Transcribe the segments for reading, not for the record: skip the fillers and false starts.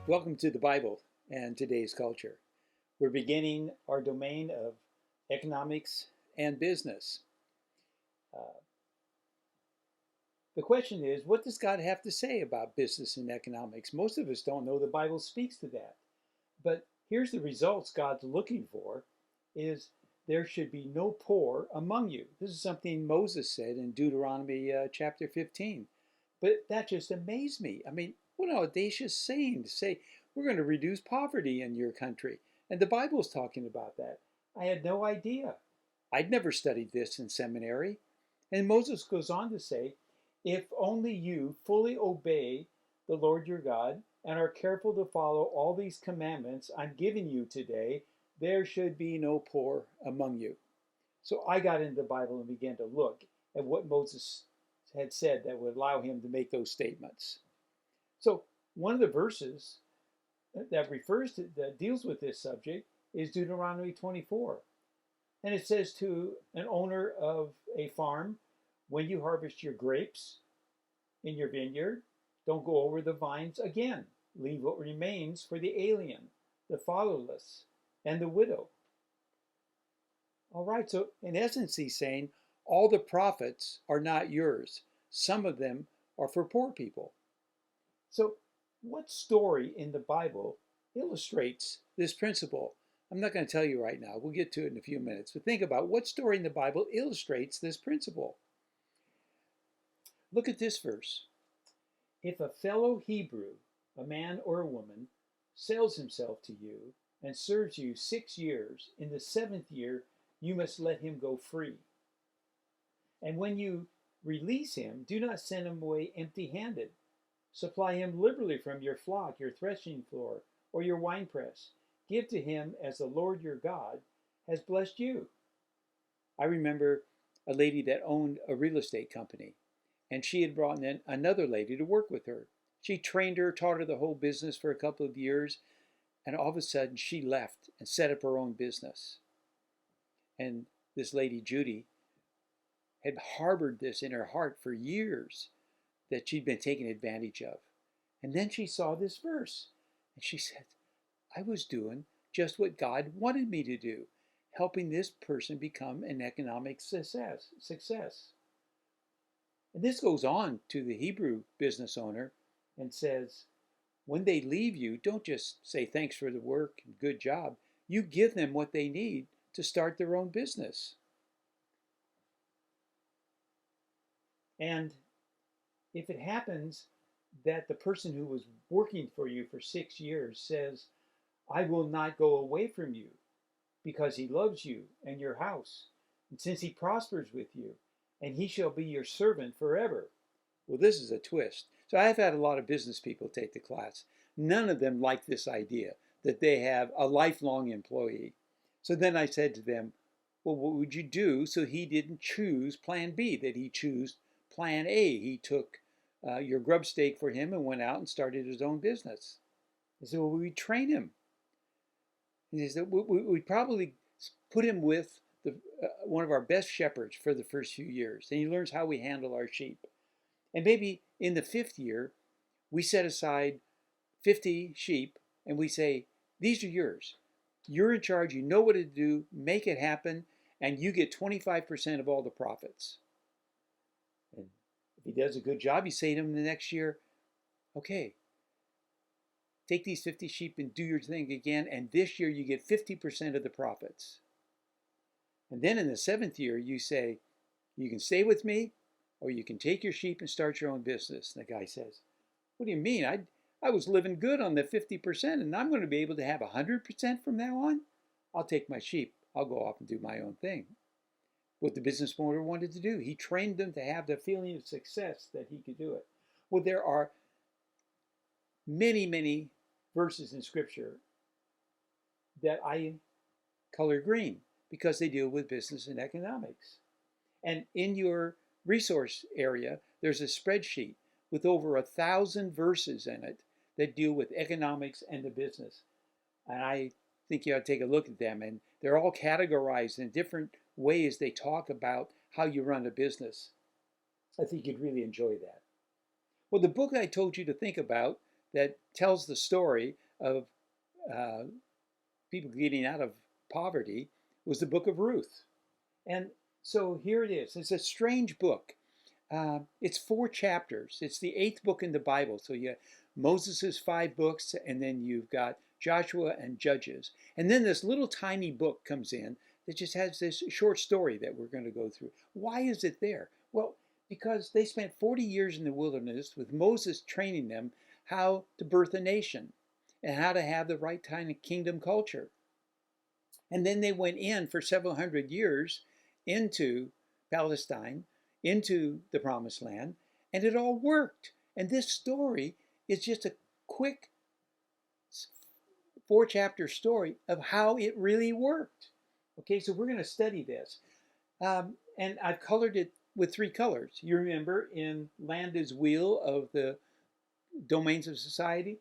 Welcome to the Bible and today's culture. We're beginning our domain of economics and business. The question is, what does God have to say about business and economics? Most of us don't know the Bible speaks to that. But here's the results God's looking for is there should be no poor among you. This is something Moses said in Deuteronomy chapter 15. But that just amazed me. I mean, what an audacious saying to say, we're going to reduce poverty in your country. And the Bible's talking about that. I had no idea. I'd never studied this in seminary. And Moses goes on to say, if only you fully obey the Lord your God and are careful to follow all these commandments I'm giving you today, there should be no poor among you. So I got into the Bible and began to look at what Moses had said that would allow him to make those statements. So one of the verses that deals with this subject is Deuteronomy 24. And it says to an owner of a farm, when you harvest your grapes in your vineyard, don't go over the vines again. Leave what remains for the alien, the fatherless, and the widow. All right, so in essence, he's saying all the profits are not yours. Some of them are for poor people. So what story in the Bible illustrates this principle? I'm not going to tell you right now. We'll get to it in a few minutes. But think about what story in the Bible illustrates this principle. Look at this verse. If a fellow Hebrew, a man or a woman, sells himself to you and serves you 6 years, in the 7th year you must let him go free. And when you release him, do not send him away empty-handed. Supply him liberally from your flock, your threshing floor, or your winepress. Give to him as the Lord your God has blessed you. I remember a lady that owned a real estate company, and she had brought in another lady to work with her. She trained her, taught her the whole business for a couple of years, and all of a sudden she left and set up her own business. And this lady, Judy, had harbored this in her heart for years, that she'd been taken advantage of. And then she saw this verse, and she said, I was doing just what God wanted me to do, helping this person become an economic success. And this goes on to the Hebrew business owner and says, when they leave you, don't just say thanks for the work and good job. You give them what they need to start their own business. And if it happens that the person who was working for you for 6 years says, I will not go away from you because he loves you and your house, and since he prospers with you, and he shall be your servant forever. Well, this is a twist. So I've had a lot of business people take the class. None of them like this idea that they have a lifelong employee. So then I said to them, well, what would you do so he didn't choose plan B, that he chose plan A? He took your grub stake for him and went out and started his own business. I said, well, we'd train him. And he said, we'd probably put him with one of our best shepherds for the first few years. And he learns how we handle our sheep. And maybe in the 5th year, we set aside 50 sheep and we say, these are yours. You're in charge. You know what to do. Make it happen. And you get 25% of all the profits. And if he does a good job, you say to him the next year, okay, take these 50 sheep and do your thing again. And this year you get 50% of the profits. And then in the 7th year, you say, you can stay with me, or you can take your sheep and start your own business. And the guy says, what do you mean? I was living good on the 50%, and I'm going to be able to have 100% from now on? I'll take my sheep. I'll go off and do my own thing. What the business owner wanted to do. He trained them to have the feeling of success that he could do it. Well, there are many, many verses in Scripture that I color green because they deal with business and economics. And in your resource area, there's a spreadsheet with over 1,000 verses in it that deal with economics and the business. And I think you ought to take a look at them. And they're all categorized in different ways. They talk about how you run a business. I think you'd really enjoy that. Well, the book I told you to think about that tells the story of uh, people getting out of poverty was the book of Ruth. And so here it is. It's a strange book. It's 4 chapters. It's the 8th book in the Bible. So you have Moses' 5 books, and then you've got Joshua and Judges. And then this little tiny book comes in that just has this short story that we're going to go through. Why is it there? Well, because they spent 40 years in the wilderness with Moses training them how to birth a nation and how to have the right kind of kingdom culture. And then they went in for several hundred years into Palestine, into the Promised Land, and it all worked. And this story is just a quick 4-chapter story of how it really worked. Okay, so we're going to study this. And I've colored it with 3 colors. You remember in Landa's wheel of the domains of society,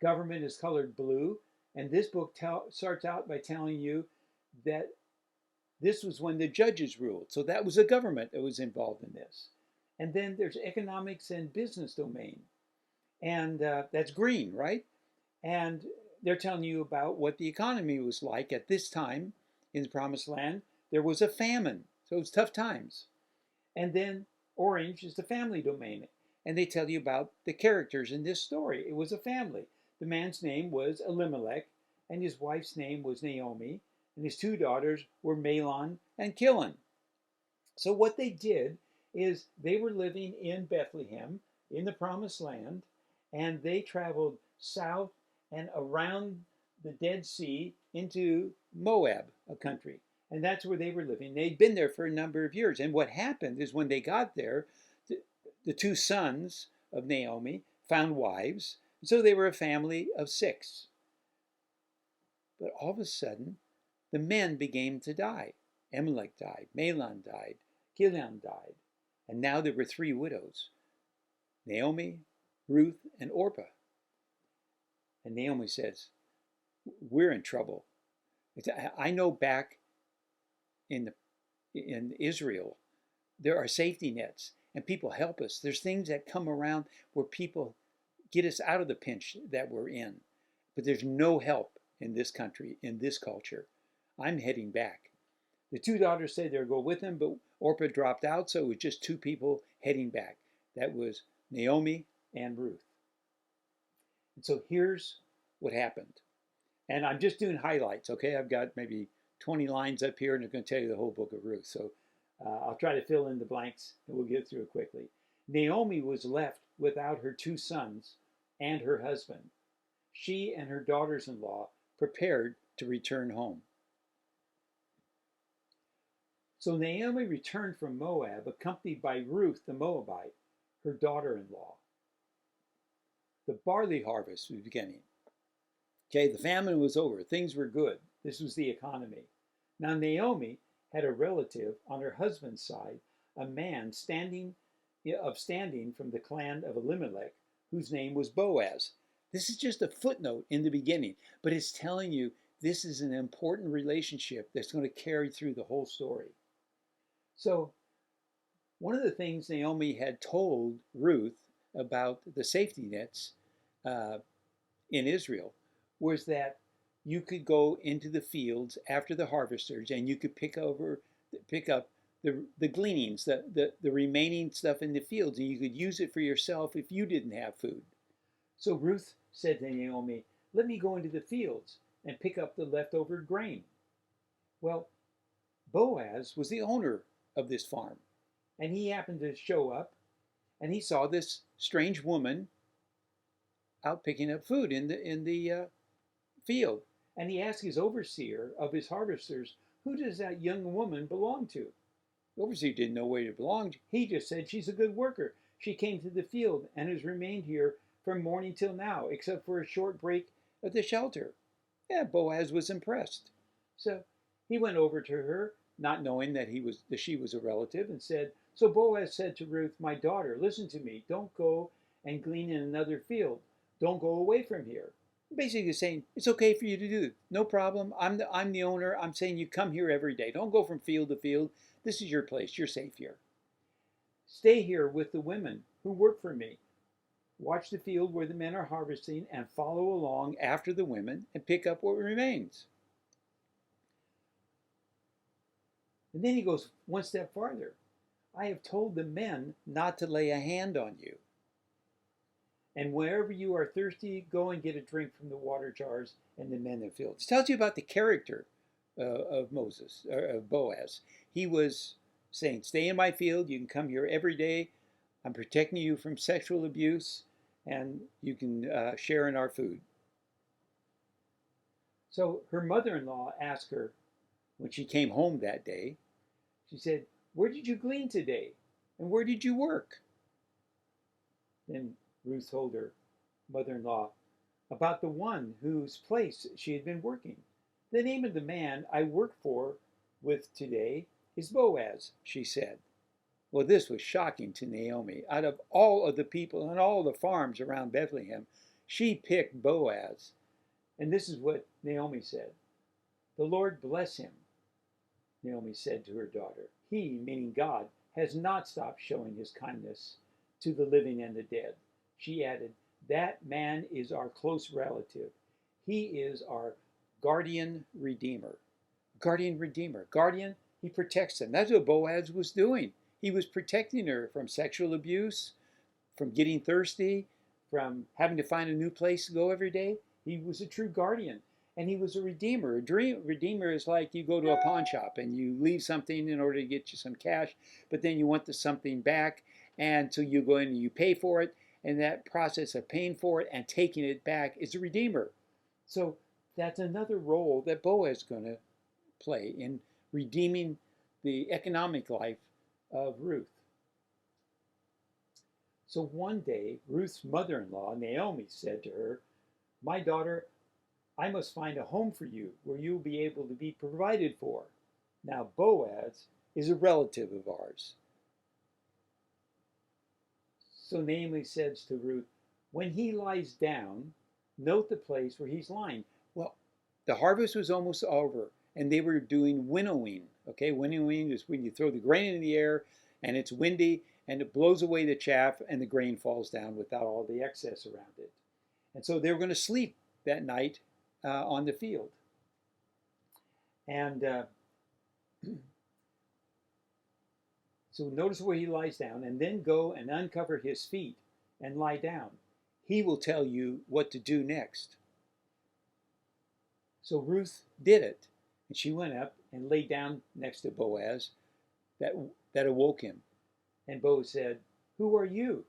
government is colored blue. And this book starts out by telling you that this was when the judges ruled. So that was the government that was involved in this. And then there's economics and business domain. And that's green, right? And they're telling you about what the economy was like at this time in the Promised Land. There was a famine, so it was tough times. And then orange is the family domain. And they tell you about the characters in this story. It was a family. The man's name was Elimelech, and his wife's name was Naomi, and his 2 daughters were Mahlon and Chilion. So what they did is they were living in Bethlehem, in the Promised Land, and they traveled south and around the Dead Sea into Moab, a country. And that's where they were living. They'd been there for a number of years. And what happened is when they got there, the 2 sons of Naomi found wives. So they were a family of 6. But all of a sudden, the men began to die. Elimelech died, Mahlon died, Chilion died. And now there were 3 widows, Naomi, Ruth, and Orpah. And Naomi says, we're in trouble. I know back in Israel, there are safety nets and people help us. There's things that come around where people get us out of the pinch that we're in. But there's no help in this country, in this culture. I'm heading back. The 2 daughters said they'd go with him, but Orpah dropped out, so it was just 2 people heading back. That was Naomi and Ruth. And so here's what happened. And I'm just doing highlights, okay? I've got maybe 20 lines up here, and I'm going to tell you the whole book of Ruth. So I'll try to fill in the blanks, and we'll get through it quickly. Naomi was left without her 2 sons and her husband. She and her daughters-in-law prepared to return home. So Naomi returned from Moab, accompanied by Ruth the Moabite, her daughter-in-law. The barley harvest was beginning. Okay, the famine was over. Things were good. This was the economy. Now Naomi had a relative on her husband's side, a man standing from the clan of Elimelech, whose name was Boaz. This is just a footnote in the beginning, but it's telling you this is an important relationship that's going to carry through the whole story. So one of the things Naomi had told Ruth about the safety nets in Israel was that you could go into the fields after the harvesters and you could pick up the gleanings, the remaining stuff in the fields, and you could use it for yourself if you didn't have food. So Ruth said to Naomi, let me go into the fields and pick up the leftover grain. Well, Boaz was the owner of this farm, and he happened to show up, and he saw this strange woman out picking up food in the field. And he asked his overseer of his harvesters, who does that young woman belong to? The overseer didn't know where it belonged. He just said, she's a good worker. She came to the field and has remained here from morning till now, except for a short break at the shelter. Yeah, Boaz was impressed. So he went over to her, not knowing that she was a relative, and said, so Boaz said to Ruth, my daughter, listen to me. Don't go and glean in another field. Don't go away from here. Basically saying, it's okay for you to do. No problem. I'm the owner. I'm saying you come here every day. Don't go from field to field. This is your place. You're safe here. Stay here with the women who work for me. Watch the field where the men are harvesting and follow along after the women and pick up what remains. And then he goes one step farther. I have told the men not to lay a hand on you. And wherever you are thirsty, go and get a drink from the water jars and the men in the fields. It tells you about the character of Moses, or of Boaz. He was saying, stay in my field. You can come here every day. I'm protecting you from sexual abuse, and you can share in our food. So her mother-in-law asked her, when she came home that day, she said, where did you glean today? And where did you work? Then Ruth told her mother-in-law about the one whose place she had been working. The name of the man I work with today is Boaz, she said. Well, this was shocking to Naomi. Out of all of the people and all the farms around Bethlehem, she picked Boaz. And this is what Naomi said. The Lord bless him, Naomi said to her daughter. He, meaning God, has not stopped showing his kindness to the living and the dead. She added, that man is our close relative. He is our guardian redeemer. Guardian redeemer. Guardian, he protects them. That's what Boaz was doing. He was protecting her from sexual abuse, from getting thirsty, from having to find a new place to go every day. He was a true guardian. And he was a redeemer. Redeemer is like you go to a pawn shop and you leave something in order to get you some cash, but then you want something back, and so you go in and you pay for it, and that process of paying for it and taking it back is a redeemer. So that's another role that Boaz is going to play in redeeming the economic life of Ruth. So one day, Ruth's mother-in-law, Naomi, said to her, my daughter, I must find a home for you where you'll be able to be provided for. Now, Boaz is a relative of ours. So Naomi says to Ruth, when he lies down, note the place where he's lying. Well, the harvest was almost over, and they were doing winnowing. Okay, winnowing is when you throw the grain in the air, and it's windy, and it blows away the chaff, and the grain falls down without all the excess around it. And so they were going to sleep that night on the field. And so notice where he lies down, and then go and uncover his feet and lie down. He will tell you what to do next. So Ruth did it, and she went up and lay down next to Boaz. That awoke him. And Boaz said, who are you?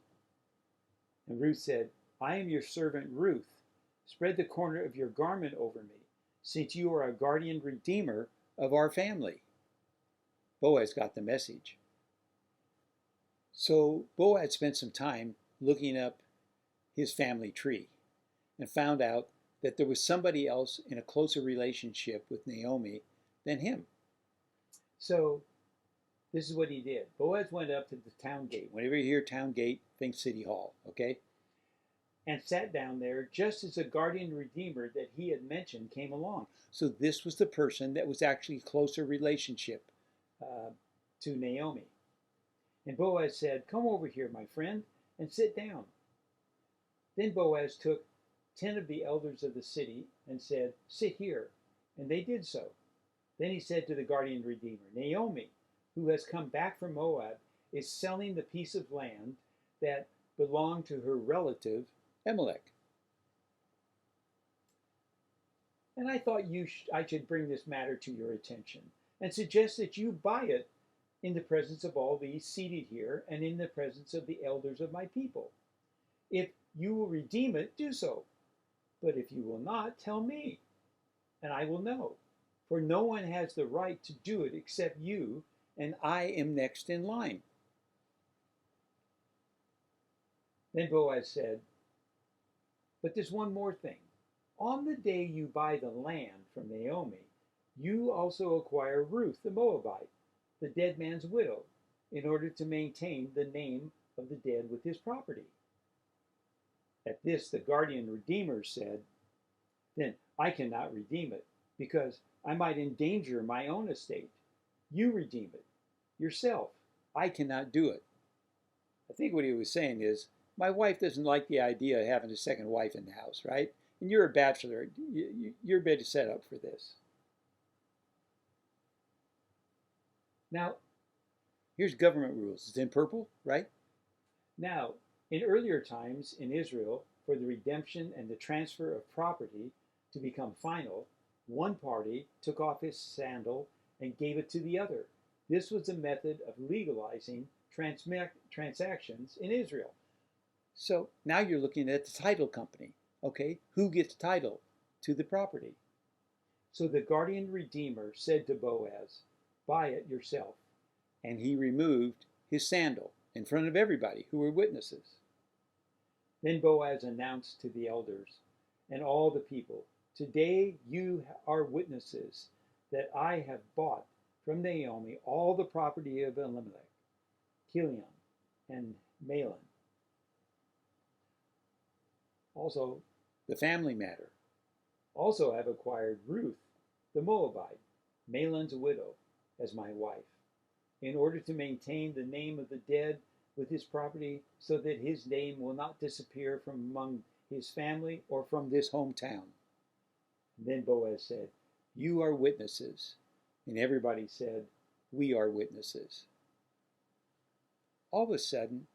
And Ruth said, I am your servant Ruth. Spread the corner of your garment over me, since you are a guardian redeemer of our family. Boaz got the message. So Boaz spent some time looking up his family tree and found out that there was somebody else in a closer relationship with Naomi than him. So this is what he did. Boaz went up to the town gate. Whenever you hear town gate, think City Hall, okay? And sat down there just as a guardian redeemer that he had mentioned came along. So this was the person that was actually a closer relationship to Naomi. And Boaz said, come over here, my friend, and sit down. Then Boaz took 10 of the elders of the city and said, sit here. And they did so. Then he said to the guardian redeemer, Naomi, who has come back from Moab, is selling the piece of land that belonged to her relative Amalek. And I thought I should bring this matter to your attention and suggest that you buy it in the presence of all these seated here and in the presence of the elders of my people. If you will redeem it, do so. But if you will not, tell me, and I will know. For no one has the right to do it except you, and I am next in line. Then Boaz said, but there's one more thing. On the day you buy the land from Naomi, you also acquire Ruth the Moabite, the dead man's widow, in order to maintain the name of the dead with his property. At this, the guardian redeemer said, then I cannot redeem it, because I might endanger my own estate. You redeem it yourself. I cannot do it. I think what he was saying is, my wife doesn't like the idea of having a second wife in the house, right? And you're a bachelor. You're better set up for this. Now, here's government rules. It's in purple, right? Now, in earlier times in Israel, for the redemption and the transfer of property to become final, one party took off his sandal and gave it to the other. This was a method of legalizing transactions in Israel. So now you're looking at the title company. Okay, who gets title to the property? So the guardian redeemer said to Boaz, "Buy it yourself." And he removed his sandal in front of everybody who were witnesses. Then Boaz announced to the elders and all the people, "Today you are witnesses that I have bought from Naomi all the property of Elimelech, Kilion, and Mahlon. Also, the family matter. Also, I've acquired Ruth, the Moabite, Mahlon's widow, as my wife, in order to maintain the name of the dead with his property, so that his name will not disappear from among his family or from this hometown." And then Boaz said, "You are witnesses." And everybody said, "We are witnesses." All of a sudden,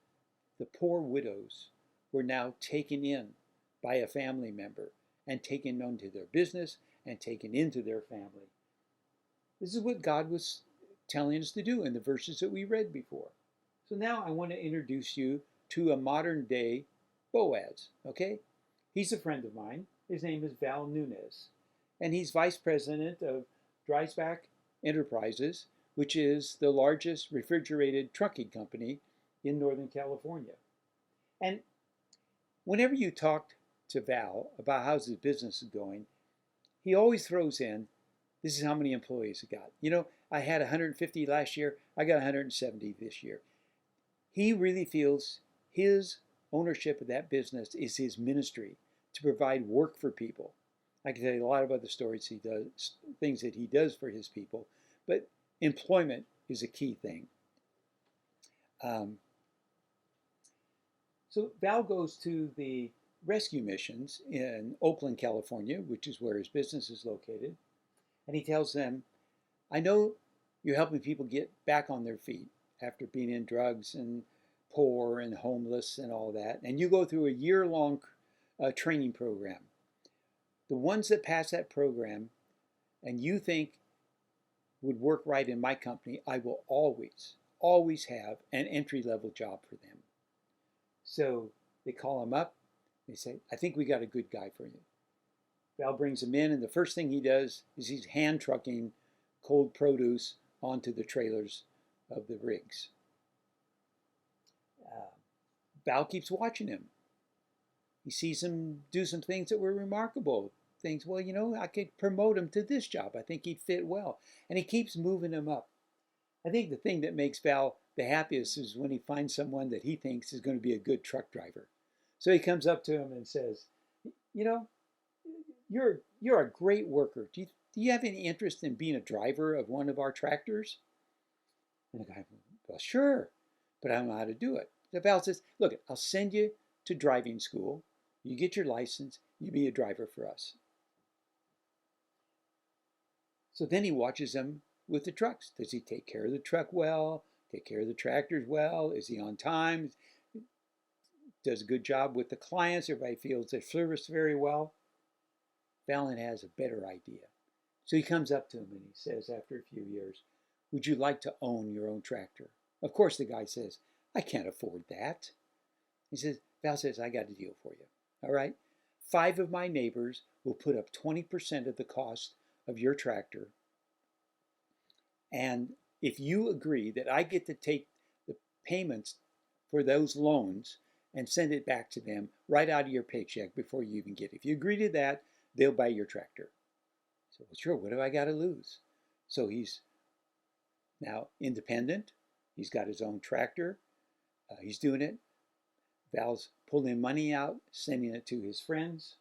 the poor widows were now taken in by a family member and taken into their business and taken into their family. This is what God was telling us to do in the verses that we read before. So now I want to introduce you to a modern day Boaz, okay? He's a friend of mine. His name is Val Nunez, and he's vice president of Dreisbach Enterprises, which is the largest refrigerated trucking company in Northern California. And whenever you talk to Val about how his business is going, he always throws in, "This is how many employees I got. You know, I had 150 last year. I got 170 this year." He really feels his ownership of that business is his ministry to provide work for people. I can tell you a lot of other stories he does, things that he does for his people, but employment is a key thing. So Val goes to the rescue missions in Oakland, California, which is where his business is located, and he tells them, "I know you're helping people get back on their feet after being in drugs and poor and homeless and all that, and you go through a year-long training program. The ones that pass that program and you think would work right in my company, I will always have an entry-level job for them." So they call him up. They say, "I think we got a good guy for you." Val brings him in, and the first thing he does is he's hand trucking cold produce onto the trailers of the rigs. Val keeps watching him. He sees him do some things that were remarkable. Things, well, you know, I could promote him to this job. I think he'd fit well. And he keeps moving him up. I think the thing that makes Val the happiest is when he finds someone that he thinks is going to be a good truck driver. So he comes up to him and says, "You know, you're a great worker. Do you have any interest in being a driver of one of our tractors?" And the guy, "Well, sure, but I don't know how to do it." So Val says, "Look, I'll send you to driving school. You get your license. You be a driver for us." So then he watches him with the trucks. Does he take care of the truck well? Take care of the tractors well? Is he on time? Does a good job with the clients? Everybody feels they service very well. Fallon has a better idea. So he comes up to him and he says, after a few years, "Would you like to own your own tractor?" Of course, the guy says, "I can't afford that." Val says, "I got a deal for you. All right? 5 of my neighbors will put up 20% of the cost of your tractor. And if you agree that I get to take the payments for those loans and send it back to them right out of your paycheck before you even get it. If you agree to that, they'll buy your tractor." So, "Well, sure, what do I got to lose?" So he's now independent. He's got his own tractor. He's doing it. Val's pulling money out, sending it to his friends.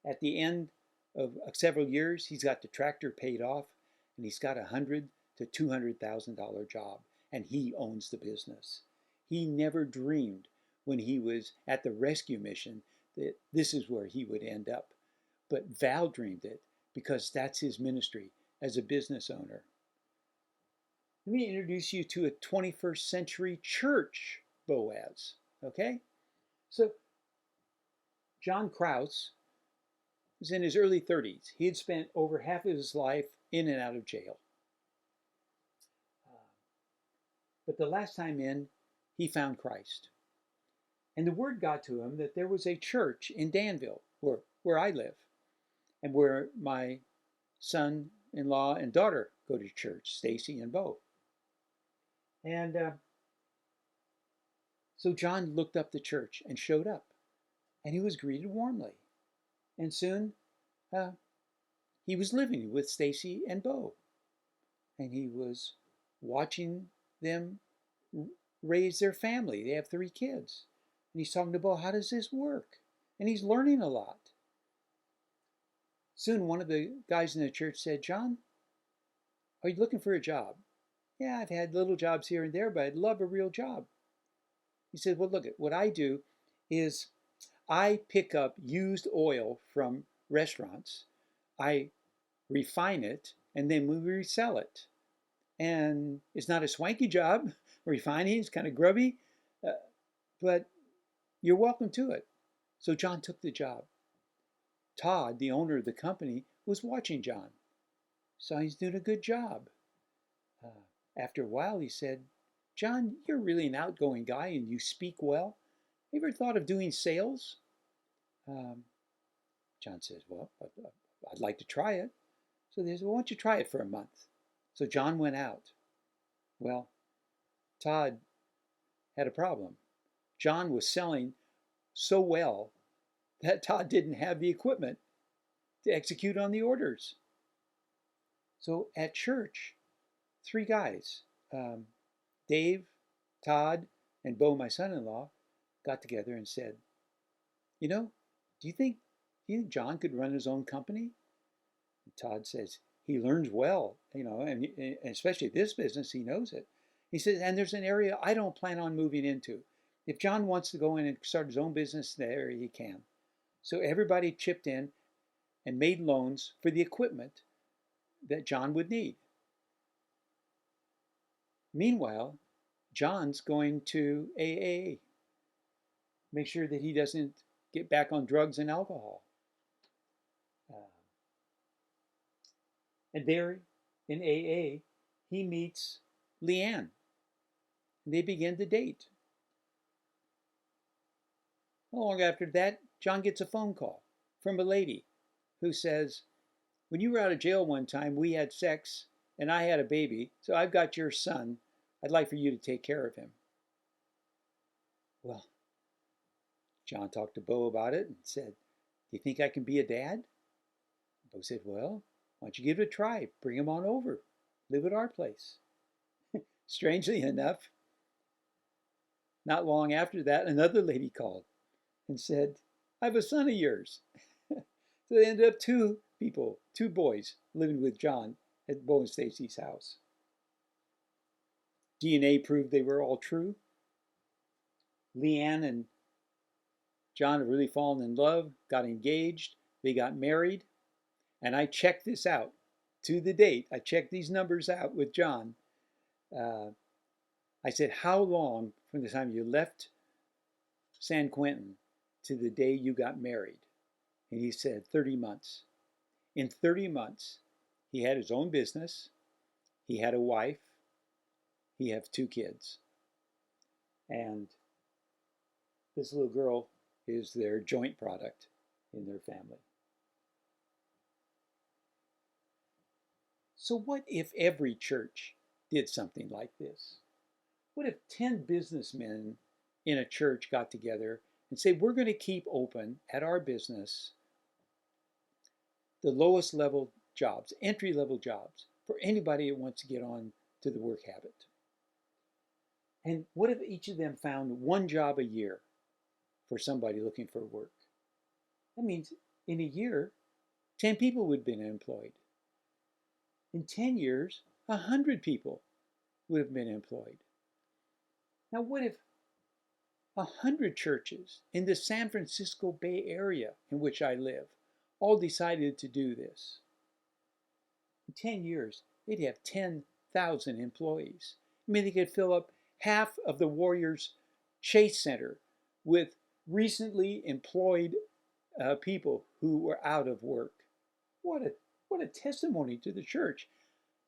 At the end of several years, he's got the tractor paid off, and he's got $100,000 to $200,000 job, and he owns the business. He never dreamed when he was at the rescue mission that this is where he would end up. But Val dreamed it because that's his ministry as a business owner. Let me introduce you to a 21st century church Boaz, okay? So John Krause was in his early 30s. He had spent over half of his life in and out of jail. But the last time in, he found Christ. And the word got to him that there was a church in Danville, where I live, and where my son-in-law and daughter go to church, Stacy and Bo. And so John looked up the church and showed up, and he was greeted warmly. And soon he was living with Stacy and Bo, and he was watching them raise their family. They have 3 kids. And he's talking to Bo, how does this work? And he's learning a lot. Soon one of the guys in the church said, John, are you looking for a job? Yeah, I've had little jobs here and there, but I'd love a real job. He said, well, look, what I do is I pick up used oil from restaurants. I refine it, and then we resell it. And it's not a swanky job. Refining is kind of grubby, but you're welcome to it. So John took the job. Todd, the owner of the company, was watching John. So he's doing a good job. After a while, he said, John, you're really an outgoing guy and you speak well. Have you ever thought of doing sales? John says, well, I'd like to try it. So they said, well, why don't you try it for a month? So John went out. Well, Todd had a problem. John was selling so well that Todd didn't have the equipment to execute on the orders. So at church, 3 guys, Dave, Todd, and Bo, my son-in-law, got together and said, you know, do you think John could run his own company? And Todd says, he learns well, you know, and especially this business, he knows it. He says, and there's an area I don't plan on moving into. If John wants to go in and start his own business there, he can. So everybody chipped in and made loans for the equipment that John would need. Meanwhile, John's going to AA. Make sure that he doesn't get back on drugs and alcohol. And there in AA, he meets Leanne. And they begin to date. Not long after that, John gets a phone call from a lady who says, when you were out of jail one time, we had sex and I had a baby, so I've got your son. I'd like for you to take care of him. Well, John talked to Bo about it and said, do you think I can be a dad? Bo said, well, why don't you give it a try? Bring him on over. Live at our place. Strangely enough, not long after that, another lady called and said, I have a son of yours. So they ended up 2 boys living with John at Bo and Stacy's house. DNA proved they were all true. Leanne and John have really fallen in love, got engaged, they got married. And I checked this out to the date. I checked these numbers out with John. I said, how long from the time you left San Quentin to the day you got married? And he said 30 months. In 30 months, he had his own business. He had a wife. He had 2 kids. And this little girl is their joint product in their family. So what if every church did something like this? What if 10 businessmen in a church got together and said, we're going to keep open at our business the lowest level jobs, entry-level jobs, for anybody who wants to get on to the work habit? And what if each of them found 1 job a year for somebody looking for work? That means in a year, 10 people would have been employed. In 10 years, 100 people would have been employed. Now, what if 100 churches in the San Francisco Bay Area in which I live all decided to do this. In 10 years, they'd have 10,000 employees. I mean, they could fill up half of the Warriors Chase Center with recently employed people who were out of work. What a testimony to the church.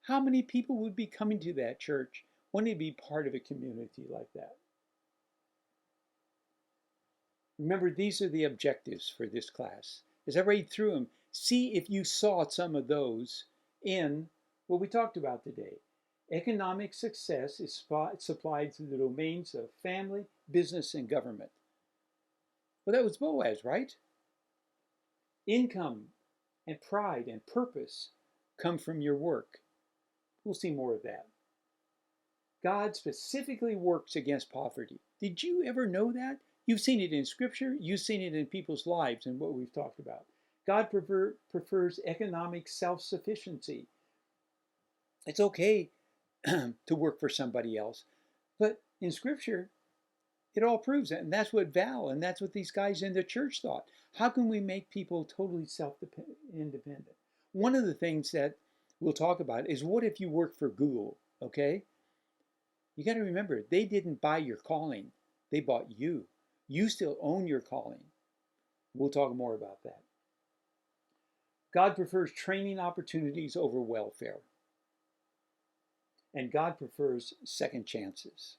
How many people would be coming to that church wanting to be part of a community like that? Remember, these are the objectives for this class. As I read through them, see if you saw some of those in what we talked about today. Economic success is supplied through the domains of family, business, and government. Well, that was Boaz, right? Income and pride and purpose come from your work. We'll see more of that. God specifically works against poverty. Did you ever know that? You've seen it in Scripture. You've seen it in people's lives and what we've talked about. God prefers economic self-sufficiency. It's okay to work for somebody else. But in Scripture, it all proves that. And that's what Val and that's what these guys in the church thought. How can we make people totally self-independent? One of the things that we'll talk about is, what if you work for Google, okay? You got to remember, they didn't buy your calling. They bought you. You still own your calling. We'll talk more about that. God prefers training opportunities over welfare. And God prefers second chances.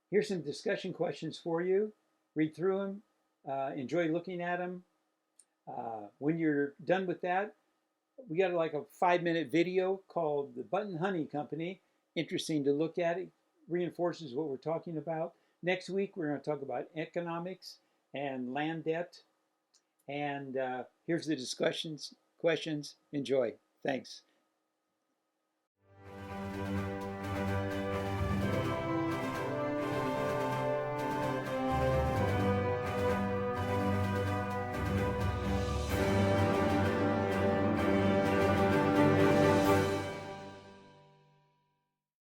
Here's some discussion questions for you. Read through them. Enjoy looking at them. When you're done with that, we got like a 5-minute video called The Button Honey Company. Interesting to look at. It reinforces what we're talking about. Next week, we're going to talk about economics and land debt. And here's the questions. Enjoy. Thanks.